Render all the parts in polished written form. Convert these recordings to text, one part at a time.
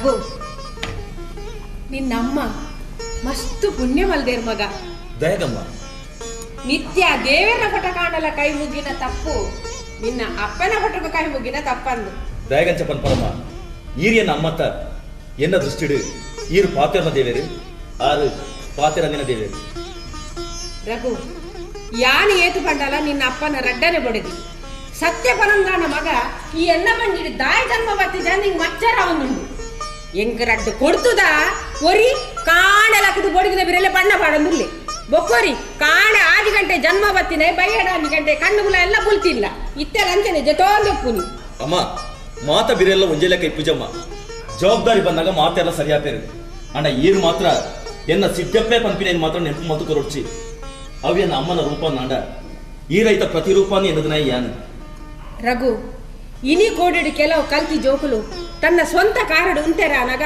ರಘು, ನಿನ್ನಮ್ಮ ಮಸ್ತು ಪುಣ್ಯ ಮಲ್ದೇರ್ ಮಗ. ದಯಗಮ್ಮ, ನಿತ್ಯ ದೇವರ ಪಟ ಕಾಣಲ ಕೈ ಮುಗಿನ ತಪ್ಪು, ನಿನ್ನ ಅಪ್ಪನ ಪಟಕ ಕೈ ಮುಗಿನ ತಪ್ಪಂದು. ದಯಗಂಚಪ್ಪನ್ ಪರಮ ಈರಿಯನ್ನ ಅಮ್ಮತ್ತ ಎನ್ನ ದೃಷ್ಟಿಡು ಈರು ಪಾತೆರನ ದೇವೇರು ಆರು ಪಾತೆರನಿನ ದೇವೇರು. ರಘು, ಯಾನಿ ಏತು ಪಂಡಲ ನಿನ್ನ ಅಪ್ಪನ ರಡ್ಡನೆ ಬಡಿದಿ ಸತ್ಯ ಪರಂದಾನ ಮಗ ಈ ಎನ್ನ ಬಂದಿಡಿ ದಾಯ ಜನ್ಮ ಬತ್ತಿ ಜನಿಂಗ್ ಮಚ್ಚರ ಅವನುಂಡು ಎಂಕ ರಡ್ಡು ಕೊಡ್ತುದ ಒರಿ ಕಾಣಲಕ್ಕದು ಬೊಡಿಗಿದ ಬಿರಲೆ ಬಣ್ಣ ಪಾಡಂದುಲ್ಲಿ ಬೊಕ್ಕೋರಿ ಕಾಣ 6 ಗಂಟೆ ಜನ್ಮ ಬತ್ತಿನ ಬೈಯಡ 2 ಗಂಟೆ ಕಣ್ಣುಗುಲ ಎಲ್ಲ ಬುಲ್ತಿಲ್ಲ ಇತ್ತೆ ಲಂಚನೆ ಜೊತೋಂದೆಪ್ಪುನಿ. ಅಮ್ಮ ಮಾತ ಬಿರೆಲ್ಲ ಒಂಜೆಲೆಕ್ಕ ಇಪ್ಪುಜಮ್ಮ, ಜವಾಬ್ದಾರಿ ಬಂದಾಗ ಮಾತೆಲ್ಲ ಸರಿಯಾಪೇರು ಅಣ್ಣ. ಈರು ಮಾತ್ರ ಎನ್ನ ಸಿದ್ದಪ್ಪೆ ಪಂಪಿನ ಮಾತ್ರ ನೆನಪು ಮತ್ತು ಕೊರೊಡ್ಚಿ ಅವು ಎನ್ನ ಅಮ್ಮನ ರೂಪ ನಾಂಡ ಈ ರೈತ ಪ್ರತಿರೂಪಾನಿ ಎನ್ನದನ ಯಾನು. ರಘು, ಇನಿ ಕೋಡಿಡಿ ಕೆಲವು ಕಲ್ತಿ ಜೋಕುಲು ತನ್ನ ಸ್ವಂತ ಕಾರಡು ಉಂಟೆರ ಅನಗ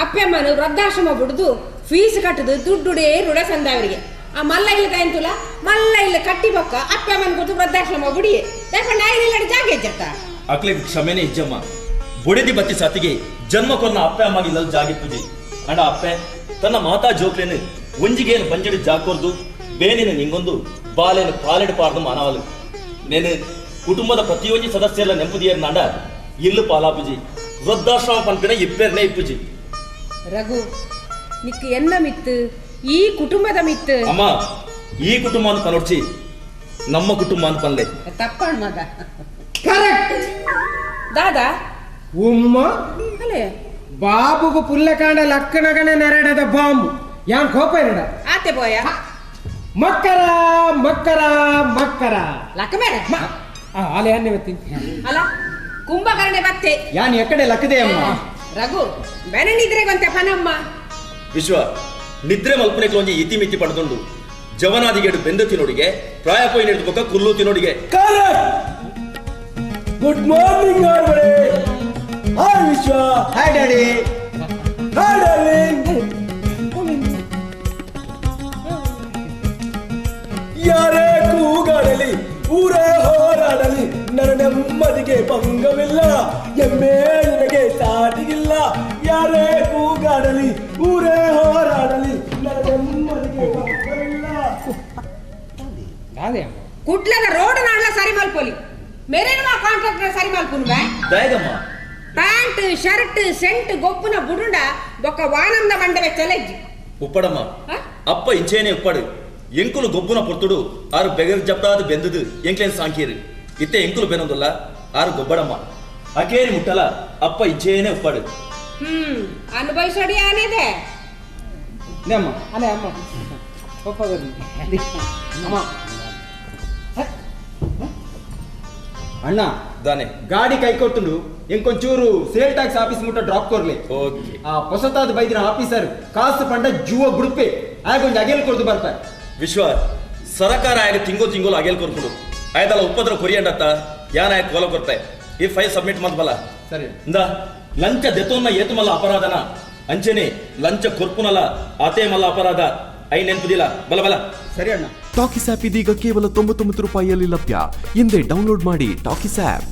ಅಪ್ಪಮ್ಮನು ವೃದ್ಧಾಶ್ರಮ ಬಿಡುದು ಫೀಸ್ ಕಟ್ಟದು ದುಡ್ಡುಡೇ ರುಡ ಸಂದವರಿಗೆ ಆ ಮಲ್ಲ ಇಲ್ಲ ಕಾಯಂತುಲ ಮಲ್ಲ ಇಲ್ಲ ಕಟ್ಟಿ ಬೊಕ್ಕ ಅಪ್ಪಮ್ಮನ ಕೊಟ್ಟು ವೃದ್ಧಾಶ್ರಮ ಬಿಡಿಯೇ ಯಾಕಂದ್ರೆ ನಾಯಿಲ್ಲ ಜಾಗ ಇಜ್ಜತ್ತ ಅಕ್ಲಿಗೆ ಕ್ಷಮೆನೇ ಇಜ್ಜಮ್ಮ. ಬುಡಿದಿ ಬತ್ತಿ ಸತಿಗೆ ಜನ್ಮ ಕೊನ್ನ ಅಪ್ಪೆ ಅಮ್ಮಾಗಿಲ್ಲ ಜಾಗಿಪ್ಪುಜಿ ಅಂಡ ಅಪ್ಪೆ ತನ್ನ ಮಾತಾ ಜೋಕ್ಲೇನು ಒಂಜಿಗೇನು ಬಂಜಡಿ ಜಾಕೊರ್ದು ಬೇನಿನ ನಿಂಗೊಂದು ಬಾಲೇನು ಪಾಲೆಡು ಪಾರ್ದು ಮಾನವಲು ನೇನು ಕುಟುಂಬದ ಪ್ರತಿಯೊಂದು ಸದಸ್ಯರ ನೆಂಪುದಿಯರ್ ನಾಂಡ ಇಲ್ಲು ಪಾಲಾಪುಜಿ ವೃದ್ಧಾಶ್ರಮ ಪಂಪಿನ ಇಪ್ಪೇರ್ನೇ ಇಪ್ಪುಜಿ. ರಘು, ನಿಕ್ ಎನ್ನ ಮಿತ್ತು ಈ ಕುಟುಂಬದ ಮಿತ್ತು ಅಮ್ಮ. ಈ ಕುಟುಂಬ ಅಂತ ಪನೋಡ್ಚಿ ನಮ್ಮ ಕುಟುಂಬ ಅಂತ ಪನ್ಲೆ ತಪ್ಪಣ ಮಗ. ಕರೆಕ್ಟ್ ದಾದಾ ಉಮ್ಮ ಅಲೆ ಬಾಬುಗು ಪುಲ್ಲಕಾಂಡ ಲಕ್ಕನಗನ ನೆರಡದ ಬಾಂಬು ಯಾನ್ ಕೋಪ ಇರಡ ಆತೆ ಬೋಯ ಮಕ್ಕರ ಮಕ್ಕರ ಮಕ್ಕರ ಲಕ್ಕ ಮೇಲೆ ಅಲೆ ಅನ್ನೆ ಬತ್ತೀನಿ ಅಲ್ಲ ಕುಂಭಕರ್ಣೆ ಬತ್ತೆ ಯಾನ್ ಎಕಡೆ ಲಕ್ಕದೆ ಅಮ್ಮ. ರಘು, ಬೆನನಿದ್ರೆ ಗೊಂತೆ ಪನಮ್ಮ ವಿಶ್ವ ನಿದ್ರೆ ಮಲ್ಪನೆಗೆ ಒಂಜಿ ಇತಿ ಮಿತಿ ಪಡೆದುಂಡು ಜವನಾದಿಗೇಡು ಬೆಂದ ತಿನ್ನೋಡಿಗೆ ಪ್ರಾಯ ಪೋಯಿ ನಡೆದ ಬೊಕ್ಕ ಕುಲ್ಲು ತಿನ್ನೋಡಿಗೆ. ಗುಡ್ ಮಾರ್ನಿಂಗ್ ಆರ್ವಡೆ. Hi Vishwa. Hi daddy. Hi darling. ಯಾರೇ ಕೂಗಾಡಲಿ ಊರೇ ಹೋರಾಡಲಿ ನನ್ನ ನೆಮ್ಮದಿಗೆ ಭಂಗವಿಲ್ಲ, ಎಮ್ಮೆ ನಿನಗೆ ಸಾಟಿಗಿಲ್ಲ. ಯಾರೇ ಕೂಗಾಡಲಿ ಊರೇ ಹೋರಾಡಲಿ ನನ್ನ ನೆಮ್ಮದಿಗೆ ಭಂಗವಿಲ್ಲ. ಕುಡ್ಲದ ರೋಡ್ ನಾಡ್ಲ ಸರಿ ಮಲ್ಪೊಲಿ ಮೇರೇನು ಕಾಂಟ್ರಾಕ್ಟರ್ ಸರಿ ಮಲ್ಪುನ್ವೆ ದಯಗಮ್ಮ, ಪ್ಯಾಂಟ್ ಶರ್ಟ್ ಸೆಂಟ್ ಗೊಪ್ಪುನ ಬುಡುಂಡ ಬೊಕ್ಕ ವಾನಂದ ಮಂಡವೆ ಚಲೆಜ್ಜಿ ಉಪ್ಪಡಮ್ಮ. ಅಪ್ಪ ಇಂಚೇನೆ ಉಪ್ಪಡು ಎಂಕುಲು ಗೊಬ್ಬುನ ಪೊರ್ತುಡು ಆರು ಬೆಗರ್ ಜಪ್ತಾದ ಬೆಂದದು ಎಂಕ್ಲೇನ್ ಸಾಂಕೀರು ಇತ್ತೆ ಎಂಕುಲು ಬೆನೊಂದಲ್ಲ ಆರು ಗೊಬ್ಬಡಮ್ಮ. ಅಕೇರಿ ಮುಟ್ಟಲ ಅಪ್ಪ ಇಂಚೇನೆ ಉಪ್ಪಡು. ಅನುಭವಿಸೋಡಿ ಆನೆದೆ ಅಮ್ಮ ಅಲೆ ಅಮ್ಮ ಕೋಪ ಅಮ್ಮ. ಅಣ್ಣ ದಾನೆ ಗಾಡಿ ಕೈ ಕೊಟ್ಟು ಎಂಕೊಂಚೂರು ಸೇಲ್ ಟ್ಯಾಕ್ಸ್ ಆಫೀಸ್ ಮುಟ್ಟ ಡ್ರಾಪ್ ಕೊರ್ಲಿ. ಓಕೆ. ಆ ಹೊಸತಾದ ಬೈದಿನ ಆಫೀಸರ್ ಕಾಸು ಪಂಡ ಜುವ ಬುಡುಪೆ ಆಗೊಂದು ಅಗೆಲ್ ಕೊಡ್ದು ಬರ್ತಾರೆ. ವಿಶ್ವ ಸರಕಾರ ಆಗ ತಿಂಗೋಲು ಅಗೆಲ್ ಕೊರ್ಕೊಂಡು ಆಯ್ತಲ್ಲ ಉಪ್ಪದ್ರ ಕೊರಿಯಂಡತ್ತ ಯಾನ ಆಯ್ತು ಕೋಲ ಕೊರ್ತಾಯಿ ಈ ಫೈಲ್ ಸಬ್ಮಿಟ್ ಮತ್ ಬಲ ಸರಿ ಇಂದ ಲಂಚ ದೆತೋನ್ನ ಏತುಮಲ್ಲ ಅಪರಾಧನ ಅಂಚನೆ ಲಂಚ ಕೊರ್ಪುನಲ್ಲ ಆತೇ ಮಲ್ಲ ಅಪರಾಧ ಐ ನೆನ್ಪುದಿಲ್ಲ ಬಲ ಬಲ. ಸರಿ ಅಣ್ಣ. ಟಾಕಿಸ್ ಆಪ್ ಇದೀಗ ಕೇವಲ 99 ರೂಪಾಯಿಯಲ್ಲಿ ಲಭ್ಯ. ಹಿಂದೆ ಡೌನ್ಲೋಡ್ ಮಾಡಿ ಟಾಕಿಸ್ ಆಪ್.